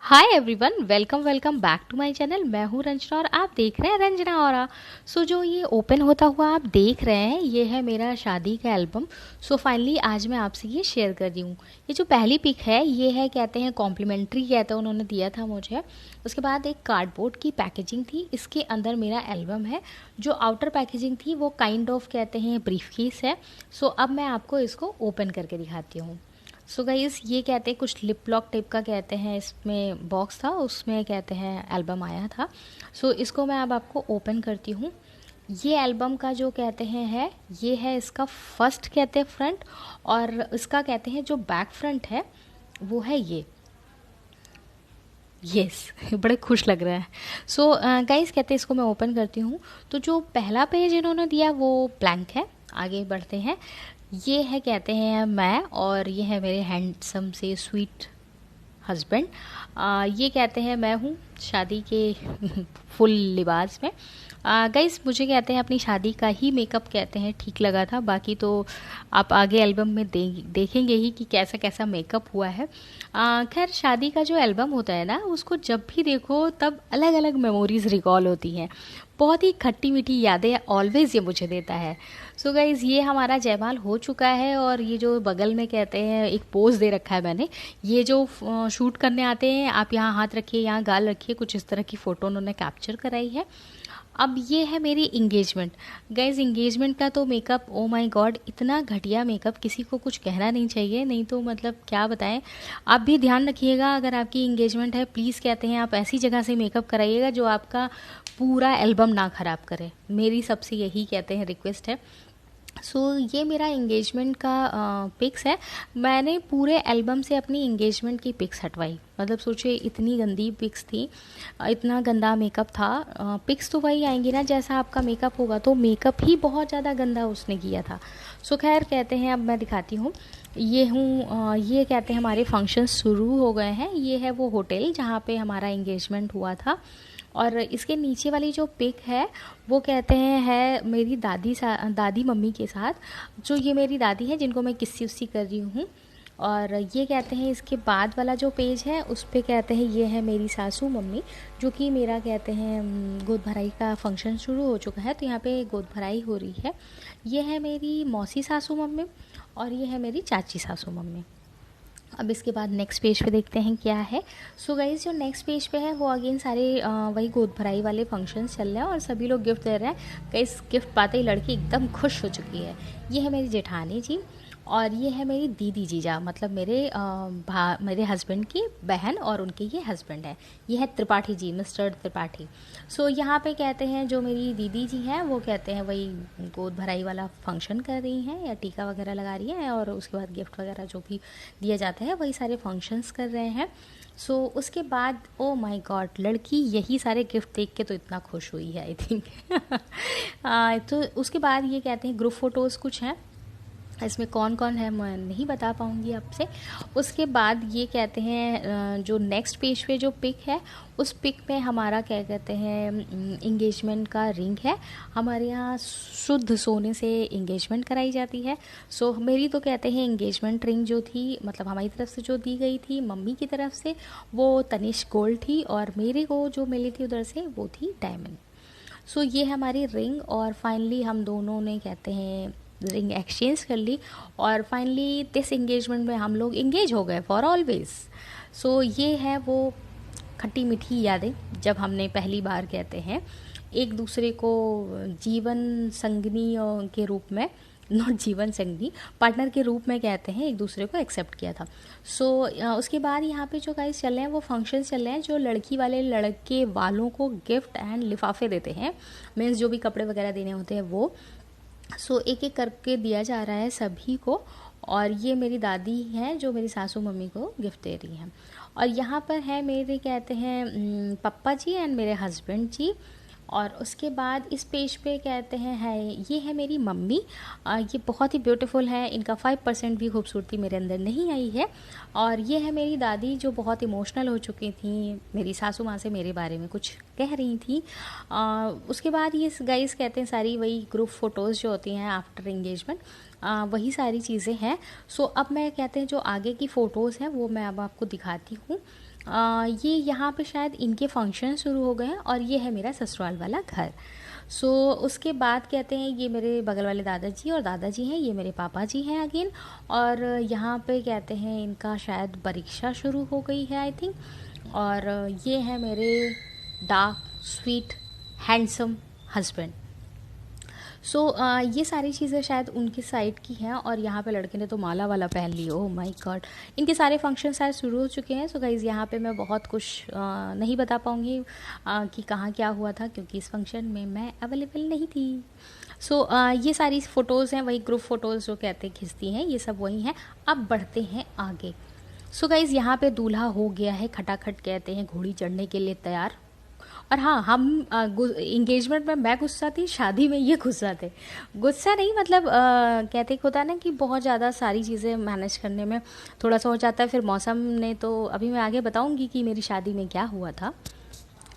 Hi everyone, welcome welcome back to my channel. मैं हूँ रंजना और आप देख रहे हैं रंजना और जो ये ओपन होता हुआ आप देख रहे हैं, ये है मेरा शादी का एल्बम। फाइनली आज मैं आपसे ये शेयर कर रही हूँ। ये जो पहली पिक है, ये है कहते हैं कॉम्प्लीमेंट्री, कहते हैं उन्होंने दिया था मुझे। उसके बाद एक कार्डबोर्ड की पैकेजिंग थी, इसके अंदर मेरा एल्बम है। जो आउटर पैकेजिंग थी वो काइंड ऑफ कहते हैं ब्रीफकेस है। अब मैं आपको इसको ओपन करके दिखाती हूँ। गाइस, ये कहते हैं कुछ लिप लॉक टाइप का कहते हैं, इसमें बॉक्स था, उसमें कहते हैं एल्बम आया था। इसको मैं अब आपको ओपन करती हूँ। ये एल्बम का जो कहते हैं है, ये है इसका फर्स्ट कहते हैं फ्रंट, और इसका कहते हैं जो बैक फ्रंट है वो है ये। यस बड़े खुश लग रहा है। गाइस कहते हैं, इसको मैं ओपन करती हूँ। तो जो पहला पेज इन्होंने दिया वो ब्लैंक है। आगे बढ़ते हैं। ये है कहते हैं मैं, और ये है मेरे हैंडसम से स्वीट हस्बैंड। ये कहते हैं मैं हूँ शादी के फुल लिबास में। गाइस, मुझे कहते हैं अपनी शादी का ही मेकअप कहते हैं ठीक लगा था, बाकी तो आप आगे एल्बम में देखेंगे ही कि कैसा कैसा मेकअप हुआ है। खैर, शादी का जो एल्बम होता है ना, उसको जब भी देखो तब अलग अलग मेमोरीज रिकॉल होती हैं। बहुत ही खट्टी मीठी यादें ऑलवेज ये मुझे देता है। गाइज, ये हमारा जयमाल हो चुका है, और ये जो बगल में कहते हैं एक पोज दे रखा है मैंने। ये जो शूट करने आते हैं, आप यहाँ हाथ रखिए, यहाँ गाल रखिए, कुछ इस तरह की फ़ोटो उन्होंने कैप्चर कराई है। अब ये है मेरी इंगेजमेंट। गाइज, इंगेजमेंट का तो मेकअप, ओ माय गॉड, इतना घटिया मेकअप, किसी को कुछ कहना नहीं चाहिए, नहीं तो मतलब क्या बताएं। आप भी ध्यान रखिएगा, अगर आपकी इंगेजमेंट है, प्लीज़ कहते हैं आप ऐसी जगह से मेकअप कराइएगा जो आपका पूरा एल्बम ना ख़राब करे। मेरी सबसे यही कहते हैं रिक्वेस्ट है। ये मेरा इंगेजमेंट का पिक्स है। मैंने पूरे एल्बम से अपनी इंगेजमेंट की पिक्स हटवाई। मतलब सोचिए, इतनी गंदी पिक्स थी, इतना गंदा मेकअप था। पिक्स तो वही आएंगी ना जैसा आपका मेकअप होगा, तो मेकअप ही बहुत ज़्यादा गंदा उसने किया था। खैर कहते हैं, अब मैं दिखाती हूँ। ये कहते हैं हमारे फंक्शन शुरू हो गए हैं। ये है वो होटल जहाँ पे हमारा इंगेजमेंट हुआ था। और इसके नीचे वाली जो पिक है वो कहते हैं है मेरी दादी मम्मी के साथ। जो ये मेरी दादी है जिनको मैं किस्सी उस्सी कर रही हूँ। और ये कहते हैं इसके बाद वाला जो पेज है उस पे कहते हैं ये है मेरी सासू मम्मी, जो कि मेरा कहते हैं गोद भराई का फंक्शन शुरू हो चुका है, तो यहाँ पे गोद भराई हो रही है। ये है मेरी मौसी सासू मम्मी, और ये है मेरी चाची सासू मम्मी। अब इसके बाद नेक्स्ट पेज पे देखते हैं क्या है। गाइस, जो नेक्स्ट पेज पे है वो अगेन सारे वही गोद भराई वाले फंक्शंस चल रहे हैं और सभी लोग गिफ्ट दे रहे हैं। गाइस, गिफ्ट पाते ही लड़की एकदम खुश हो चुकी है। ये है मेरी जेठानी जी, और ये है मेरी दीदी जीजा, मतलब मेरे हस्बैंड की बहन, और उनके ये हस्बैंड है। ये है त्रिपाठी जी, मिस्टर त्रिपाठी। यहाँ पे कहते हैं जो मेरी दीदी जी हैं वो कहते हैं वही गोद भराई वाला फंक्शन कर रही हैं, या टीका वगैरह लगा रही हैं, और उसके बाद गिफ्ट वगैरह जो भी दिया जाता है वही सारे फंक्शंस कर रहे हैं। उसके बाद ओ माय गॉड, लड़की यही सारे गिफ्ट देख के तो इतना खुश हुई है, आई थिंक। तो उसके बाद ये कहते हैं ग्रुप फ़ोटोज़ कुछ हैं, इसमें कौन कौन है मैं नहीं बता पाऊँगी आपसे। उसके बाद ये कहते हैं जो नेक्स्ट पेज पे जो पिक है, उस पिक में हमारा क्या कहते हैं इंगेजमेंट का रिंग है। हमारे यहाँ शुद्ध सोने से इंगेजमेंट कराई जाती है। मेरी तो कहते हैं इंगेजमेंट रिंग जो थी, मतलब हमारी तरफ से जो दी गई थी मम्मी की तरफ से, वो तनिष्क गोल्ड थी, और मेरे को जो मिली थी उधर से वो थी डायमंड। ये है हमारी रिंग, और फाइनली हम दोनों ने कहते हैं रिंग एक्सचेंज कर ली, और फाइनली दिस एंगेजमेंट में हम लोग इंगेज हो गए फॉर ऑलवेज। ये है वो खट्टी मीठी यादें, जब हमने पहली बार कहते हैं एक दूसरे को जीवन संगनी के रूप में, नॉट जीवन संगनी, पार्टनर के रूप में कहते हैं एक दूसरे को एक्सेप्ट किया था। उसके बाद यहाँ पे जो गाइस चल रहे हैं वो फंक्शंस चल रहे हैं, जो लड़की वाले लड़के वालों को गिफ्ट एंड लिफाफे देते हैं, मीन्स जो भी कपड़े वगैरह देने होते हैं वो। एक एक करके दिया जा रहा है सभी को। और ये मेरी दादी हैं जो मेरी सासू मम्मी को गिफ्ट दे रही हैं। और यहाँ पर है मेरे कहते हैं पप्पा जी एंड मेरे हस्बैंड जी। और उसके बाद इस पेज पे कहते हैं है ये है मेरी मम्मी। ये बहुत ही ब्यूटीफुल है, इनका 5% भी खूबसूरती मेरे अंदर नहीं आई है। और ये है मेरी दादी जो बहुत इमोशनल हो चुकी थी, मेरी सासू माँ से मेरे बारे में कुछ कह रही थी। उसके बाद ये गाइस कहते हैं सारी वही ग्रुप फ़ोटोज़ जो होती हैं आफ्टर एंगेजमेंट, वही सारी चीज़ें हैं। अब मैं कहते हैं जो आगे की फ़ोटोज़ हैं वो मैं अब आपको दिखाती हूँ। ये यहाँ पे शायद इनके फंक्शन शुरू हो गए हैं और ये है मेरा ससुराल वाला घर। सो उसके बाद कहते हैं ये मेरे बगल वाले दादाजी और दादाजी हैं, ये मेरे पापा जी हैं अगेन। और यहाँ पे कहते हैं इनका शायद परीक्षा शुरू हो गई है आई थिंक। और ये है मेरे डार्क स्वीट हैंडसम हस्बैंड। सो ये सारी चीज़ें शायद उनकी साइड की हैं। और यहाँ पे लड़के ने तो माला वाला पहन ली, ओह माय गॉड। इनके सारे फंक्शन शायद शुरू हो चुके हैं। सो गाइज़ यहाँ पे मैं बहुत कुछ नहीं बता पाऊँगी कि कहाँ क्या हुआ था, क्योंकि इस फंक्शन में मैं अवेलेबल नहीं थी। सो ये सारी फ़ोटोज़ हैं, वही ग्रुप फ़ोटोज़ जो कहते खिंचती हैं, ये सब वही हैं। अब बढ़ते हैं आगे। सो गाइज़ यहाँ पे दूल्हा हो गया है खटाखट कहते हैं घोड़ी चढ़ने के लिए तैयार। और हाँ, हम इंगेजमेंट में मैं गुस्सा थी, शादी में ये गुस्सा थे। गुस्सा नहीं मतलब कहते होता है ना कि बहुत ज़्यादा सारी चीज़ें मैनेज करने में थोड़ा सा हो जाता है। फिर मौसम ने तो अभी मैं आगे बताऊंगी कि मेरी शादी में क्या हुआ था।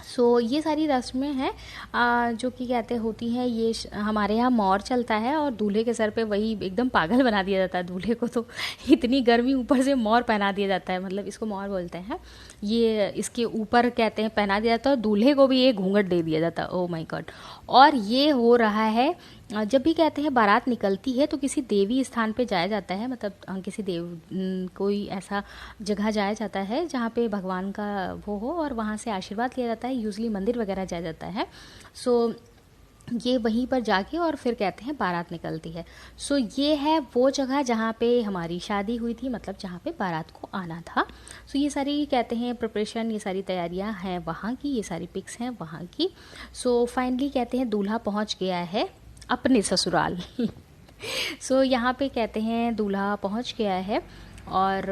सो ये सारी रस्में हैं जो कि कहते होती हैं। ये हमारे यहाँ मोर चलता है और दूल्हे के सर पे वही एकदम पागल बना दिया जाता है दूल्हे को। तो इतनी गर्मी ऊपर से मोर पहना दिया जाता है, मतलब इसको मोर बोलते हैं। ये इसके ऊपर कहते हैं पहना दिया जाता है और दूल्हे को भी एक घूंघट दे दिया जाता है। Oh my God. और ये हो रहा है जब भी कहते हैं बारात निकलती है तो किसी देवी स्थान पे जाया जाता है, मतलब किसी कोई ऐसा जगह जाया जाता है जहाँ पे भगवान का वो हो और वहाँ से आशीर्वाद लिया जाता है। यूजली मंदिर वगैरह जाया जाता है। सो ये वहीं पर जाके और फिर कहते हैं बारात निकलती है। सो ये है वो जगह जहाँ पे हमारी शादी हुई थी, मतलब जहाँ पे बारात को आना था। सो ये सारी कहते हैं प्रिपरेशन, ये सारी तैयारियाँ हैं वहाँ की, ये सारी पिक्स हैं वहाँ की। सो फाइनली कहते हैं दूल्हा पहुँच गया है अपने ससुराल। सो यहाँ पे कहते हैं दूल्हा पहुँच गया है। और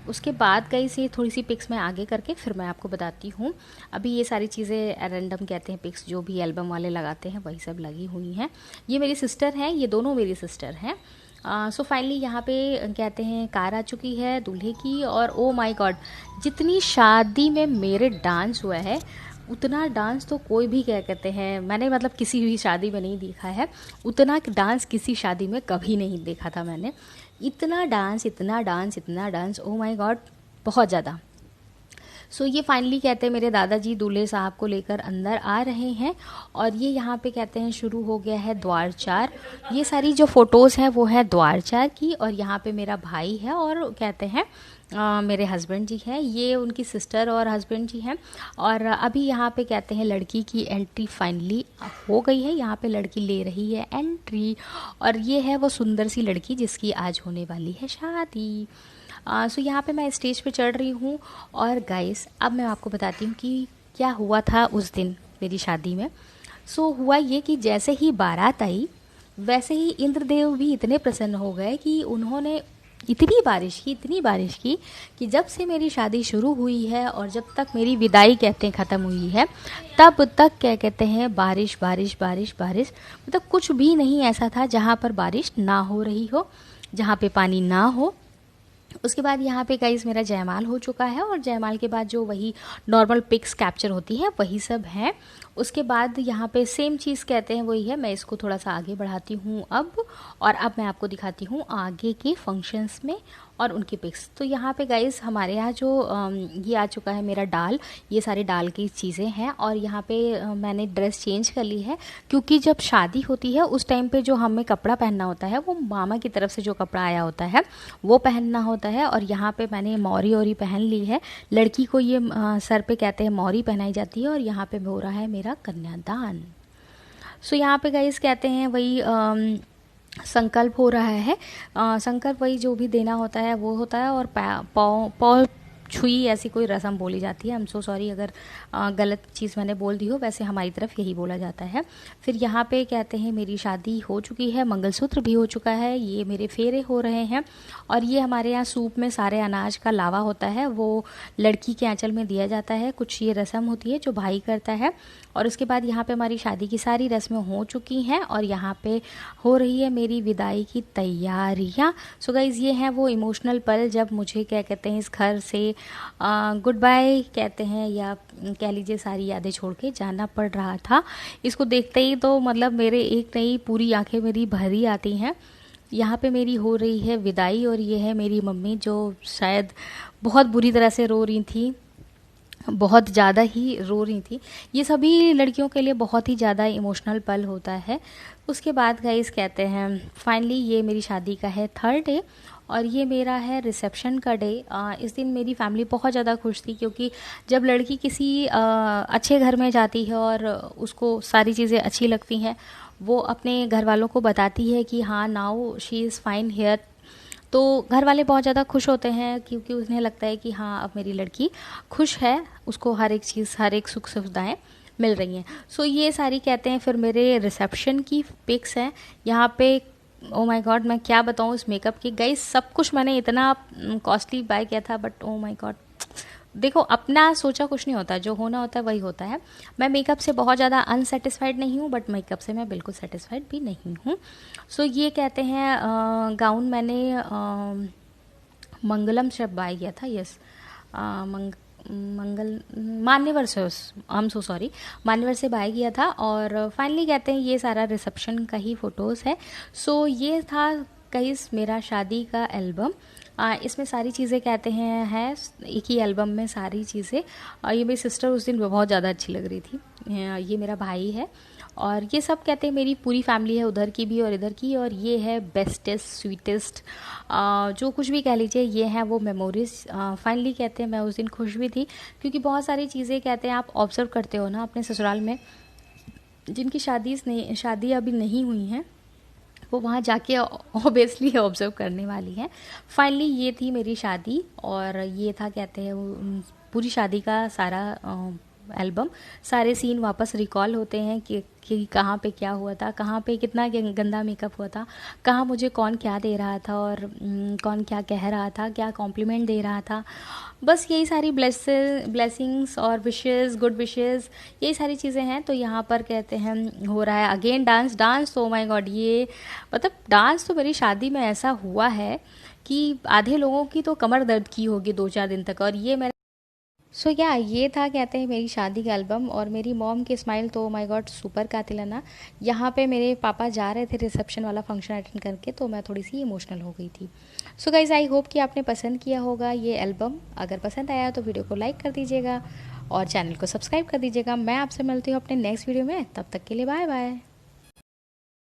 उसके बाद गई से थोड़ी सी पिक्स मैं आगे करके फिर मैं आपको बताती हूँ। अभी ये सारी चीज़ें रैंडम कहते हैं पिक्स जो भी एल्बम वाले लगाते हैं वही सब लगी हुई हैं। ये मेरी सिस्टर हैं, ये दोनों मेरी सिस्टर हैं। सो फाइनली यहाँ पे कहते हैं कार आ चुकी है दूल्हे की। और ओ माय गॉड, जितनी शादी में मेरे डांस हुआ है उतना डांस तो कोई भी क्या कहते हैं मैंने मतलब किसी भी शादी में नहीं देखा है। उतना डांस किसी शादी में कभी नहीं देखा था मैंने। इतना डांस इतना डांस इतना डांस, ओह माय गॉड, बहुत ज़्यादा। सो ये फाइनली कहते हैं मेरे दादाजी दूल्हे साहब को लेकर अंदर आ रहे हैं। और ये यहाँ पे कहते हैं शुरू हो गया है द्वारचार। ये सारी जो फ़ोटोज़ हैं वो है द्वारचार की। और यहाँ पे मेरा भाई है और कहते हैं मेरे हस्बैंड जी हैं, ये उनकी सिस्टर और हस्बैंड जी हैं। और अभी यहाँ पे कहते हैं लड़की की एंट्री फाइनली हो गई है। यहाँ पे लड़की ले रही है एंट्री और ये है वो सुंदर सी लड़की जिसकी आज होने वाली है शादी। सो यहाँ पे मैं स्टेज पे चढ़ रही हूँ। और गाइस अब मैं आपको बताती हूँ कि क्या हुआ था उस दिन मेरी शादी में। सो हुआ ये कि जैसे ही बारात आई वैसे ही इंद्रदेव भी इतने प्रसन्न हो गए कि उन्होंने इतनी बारिश की कि जब से मेरी शादी शुरू हुई है और जब तक मेरी विदाई कहते हैं ख़त्म हुई है तब तक क्या कहते हैं बारिश बारिश बारिश बारिश, मतलब कुछ भी नहीं ऐसा था जहाँ पर बारिश ना हो रही हो, जहाँ पे पानी ना हो। उसके बाद यहाँ पे गाइस मेरा जयमाल हो चुका है और जयमाल के बाद जो वही नॉर्मल पिक्स कैप्चर होती है वही सब है। उसके बाद यहाँ पे सेम चीज़ कहते हैं वही है। मैं इसको थोड़ा सा आगे बढ़ाती हूँ अब, और अब मैं आपको दिखाती हूँ आगे के फंक्शंस में और उनकी पिक्स। तो यहाँ पे गाइस हमारे यहाँ जो ये आ चुका है मेरा डाल, ये सारे डाल की चीज़ें हैं। और यहाँ पे मैंने ड्रेस चेंज कर ली है क्योंकि जब शादी होती है उस टाइम पे जो हमें कपड़ा पहनना होता है वो मामा की तरफ से जो कपड़ा आया होता है वो पहनना होता है। और यहाँ पे मैंने मौरी ओरी पहन ली है। लड़की को ये सर पे कहते हैं मौरी पहनाई जाती है और यहाँ पे हो रहा है मेरा कन्यादान। सो यहाँ पे गाइस कहते हैं वही संकल्प हो रहा है। संकल्प वही जो भी देना होता है वो होता है। और पाँव छुई ऐसी कोई रस्म बोली जाती है। आई एम सो सॉरी अगर गलत चीज़ मैंने बोल दी हो, वैसे हमारी तरफ यही बोला जाता है। फिर यहाँ पे कहते हैं मेरी शादी हो चुकी है, मंगलसूत्र भी हो चुका है, ये मेरे फेरे हो रहे हैं। और ये हमारे यहाँ सूप में सारे अनाज का लावा होता है, वो लड़की के आंचल में दिया जाता है। कुछ ये रस्म होती है जो भाई करता है। और उसके बाद यहाँ पे हमारी शादी की सारी रस्में हो चुकी हैं और यहाँ पे हो रही है मेरी विदाई की तैयारियाँ। सो गाइज़ ये हैं वो इमोशनल पल जब मुझे क्या कहते हैं इस घर से गुड बाय कहते हैं या कह लीजिए सारी यादें छोड़ के जाना पड़ रहा था। इसको देखते ही तो मतलब मेरे एक नहीं पूरी आंखें मेरी भरी आती हैं। यहाँ पे मेरी हो रही है विदाई और ये है मेरी मम्मी जो शायद बहुत बुरी तरह से रो रही थी। बहुत ज़्यादा ही रो रही थी। ये सभी लड़कियों के लिए बहुत ही ज़्यादा इमोशनल पल होता है। उसके बाद गाइस कहते हैं फाइनली ये मेरी शादी का है 3rd डे और ये मेरा है रिसेप्शन का डे। इस दिन मेरी फैमिली बहुत ज़्यादा खुश थी, क्योंकि जब लड़की किसी अच्छे घर में जाती है और उसको सारी चीज़ें अच्छी लगती हैं, वो अपने घर वालों को बताती है कि हाँ now she is fine here, तो घर वाले बहुत ज़्यादा खुश होते हैं, क्योंकि उन्हें लगता है कि हाँ अब मेरी लड़की खुश है, उसको हर एक चीज़, हर एक सुख सुविधाएं मिल रही हैं। सो ये सारी कहते हैं फिर मेरे रिसेप्शन की पिक्स हैं यहाँ पे। ओ माय गॉड, मैं क्या बताऊँ इस मेकअप की गाइस, सब कुछ मैंने इतना कॉस्टली बाय किया था, बट ओ माय गॉड, देखो अपना सोचा कुछ नहीं होता, जो होना होता है वही होता है। मैं मेकअप से बहुत ज़्यादा अनसेटिस्फाइड नहीं हूँ, बट मेकअप से मैं बिल्कुल सेटिस्फाइड भी नहीं हूँ। सो ये कहते हैं गाउन मैंने मंगलम से बाय किया था। यस, मंगल मान्यवर से, आई एम सो सॉरी, मान्यवर से बाय किया था। और फाइनली कहते हैं ये सारा रिसेप्शन का ही फ़ोटोज़ है। सो ये था गाइस मेरा शादी का एल्बम। इसमें सारी चीज़ें कहते हैं एक ही एल्बम में सारी चीज़ें। ये मेरी सिस्टर उस दिन बहुत ज़्यादा अच्छी लग रही थी। ये मेरा भाई है और ये सब कहते हैं मेरी पूरी फैमिली है, उधर की भी और इधर की। और ये है बेस्टेस्ट स्वीटेस्ट, जो कुछ भी कह लीजिए, ये है वो मेमोरीज। फाइनली कहते हैं मैं उस दिन खुश भी थी, क्योंकि बहुत सारी चीज़ें कहते हैं आप ऑब्जर्व करते हो ना अपने ससुराल में, जिनकी शादी अभी नहीं हुई हैं, वो वहाँ जाके ऑब्वियसली ऑब्जर्व करने वाली हैं। फाइनली ये थी मेरी शादी और ये था कहते हैं पूरी शादी का सारा एल्बम। सारे सीन वापस रिकॉल होते हैं कि कहाँ पे क्या हुआ था, कहाँ पे कितना गंदा मेकअप हुआ था, कहाँ मुझे कौन क्या दे रहा था और कौन क्या कह रहा था, क्या कॉम्प्लीमेंट दे रहा था। बस यही सारी ब्लेसिंग्स और विशेस, गुड विशेस, यही सारी चीज़ें हैं। तो यहाँ पर कहते हैं हो रहा है अगेन डांस। तो माय गॉड, ये मतलब डांस तो मेरी शादी में ऐसा हुआ है कि आधे लोगों की तो कमर दर्द की होगी 2-4 दिन तक। और ये मेरे ये था कहते हैं मेरी शादी का एल्बम। और मेरी मॉम की स्माइल तो माय गॉड सुपर कातिलाना। यहाँ पे मेरे पापा जा रहे थे रिसेप्शन वाला फंक्शन अटेंड करके, तो मैं थोड़ी सी इमोशनल हो गई थी। सो गाइज आई होप कि आपने पसंद किया होगा ये एल्बम। अगर पसंद आया तो वीडियो को लाइक कर दीजिएगा और चैनल को सब्सक्राइब कर दीजिएगा। मैं आपसे मिलती हूँ अपने नेक्स्ट वीडियो में, तब तक के लिए बाय बाय।